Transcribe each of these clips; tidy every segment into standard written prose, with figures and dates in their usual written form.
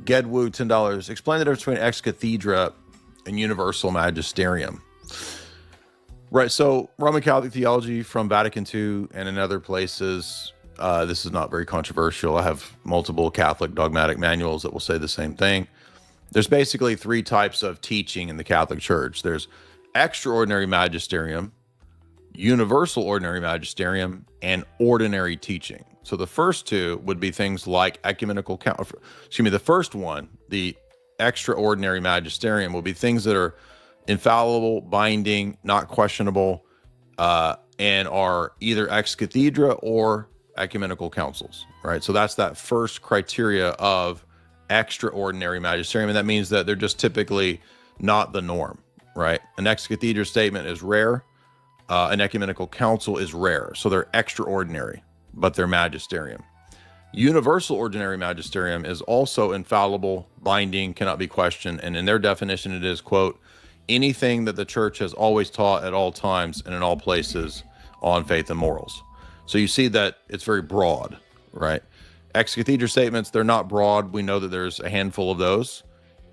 Gedwu, $10. Explain the difference between Ex-Cathedra and Universal Magisterium. Right, so Roman Catholic theology from Vatican II and in other places, this is not very controversial. I have multiple Catholic dogmatic manuals that will say the same thing. There's basically three types of teaching in the Catholic Church. There's extraordinary magisterium, universal ordinary magisterium, and ordinary teaching. So the first two would be things like ecumenical the first one, the extraordinary magisterium, will be things that are infallible, binding, not questionable, and are either ex cathedra or ecumenical councils, right? So that's that first criteria of extraordinary magisterium, and that means that they're just typically not the norm, right? An ex cathedra statement is rare. An ecumenical council is rare. So they're extraordinary, but they're magisterium. Universal ordinary magisterium is also infallible, binding, cannot be questioned, and in their definition it is, quote, anything that the church has always taught at all times and in all places on faith and morals. So you see that it's very broad, right? Ex cathedra statements, they're not broad. We know that there's a handful of those.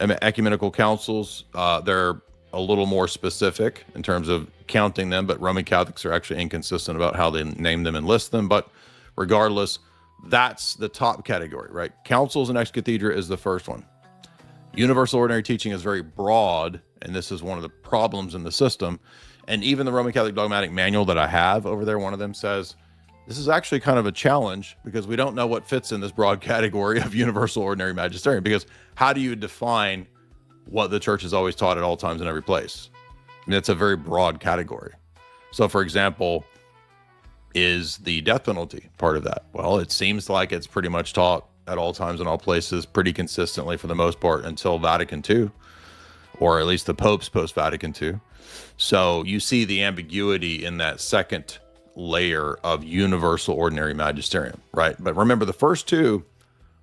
Ecumenical councils, they're a little more specific in terms of counting them, but Roman Catholics are actually inconsistent about how they name them and list them. But regardless, that's the top category, right? Councils and ex cathedra is the first one. Universal ordinary teaching is very broad, and this is one of the problems in the system. And even the Roman Catholic dogmatic manual that I have over there, one of them says, this is actually kind of a challenge because we don't know what fits in this broad category of universal ordinary magisterium, because how do you define what the church has always taught at all times in every place? I mean, it's a very broad category. So for example, is the death penalty part of that? Well, it seems like it's pretty much taught at all times in all places pretty consistently for the most part until Vatican II, or at least the popes post-Vatican II. So you see the ambiguity in that second layer of universal ordinary magisterium, right? But remember, the first two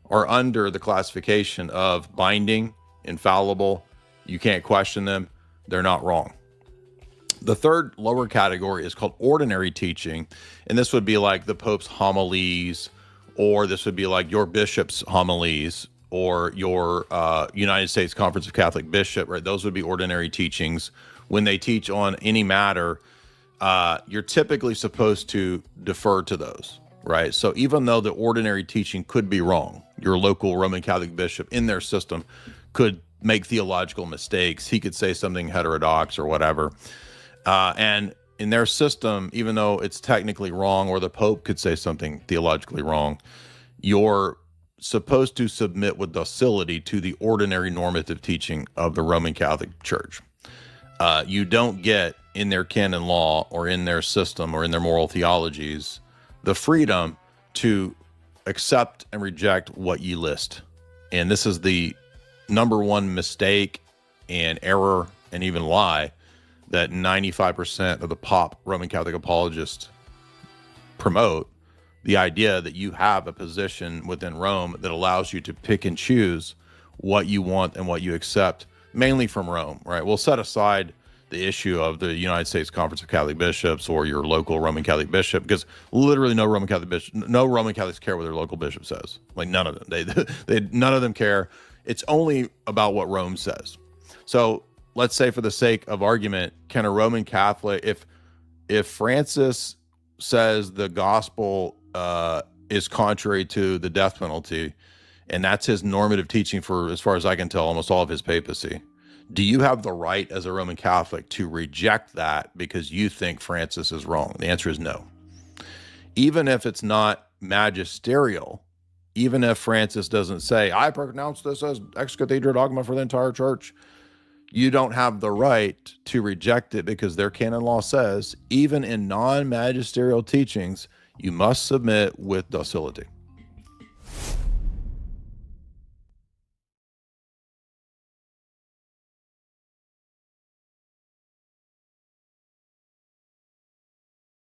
are under the classification of binding, infallible, you can't question them, they're not wrong. The third lower category is called ordinary teaching, and this would be like the Pope's homilies, or this would be like your bishop's homilies, or your United States Conference of Catholic Bishop, right? Those would be ordinary teachings. When they teach on any matter, you're typically supposed to defer to those, right? So even though the ordinary teaching could be wrong, your local Roman Catholic bishop in their system could make theological mistakes. He could say something heterodox or whatever. And in their system, even though it's technically wrong, or the Pope could say something theologically wrong, you're supposed to submit with docility to the ordinary normative teaching of the Roman Catholic Church. You don't get in their canon law or in their system or in their moral theologies the freedom to accept and reject what ye list. And this is the number one mistake and error and even lie that 95% of the pop Roman Catholic apologists promote, the idea that you have a position within Rome that allows you to pick and choose what you want and what you accept, mainly from Rome, right? We'll set aside the issue of the United States Conference of Catholic Bishops or your local Roman Catholic bishop, because literally no Roman Catholics care what their local bishop says. Like none of them. None of them care. It's only about what Rome says. So let's say, for the sake of argument, can a Roman Catholic, if Francis says the gospel is contrary to the death penalty, and that's his normative teaching for, as far as I can tell, almost all of his papacy, do you have the right as a Roman Catholic to reject that because you think Francis is wrong? The answer is no. Even if it's not magisterial, even if Francis doesn't say, I pronounce this as ex-cathedra dogma for the entire church, you don't have the right to reject it, because their canon law says, even in non-magisterial teachings, you must submit with docility.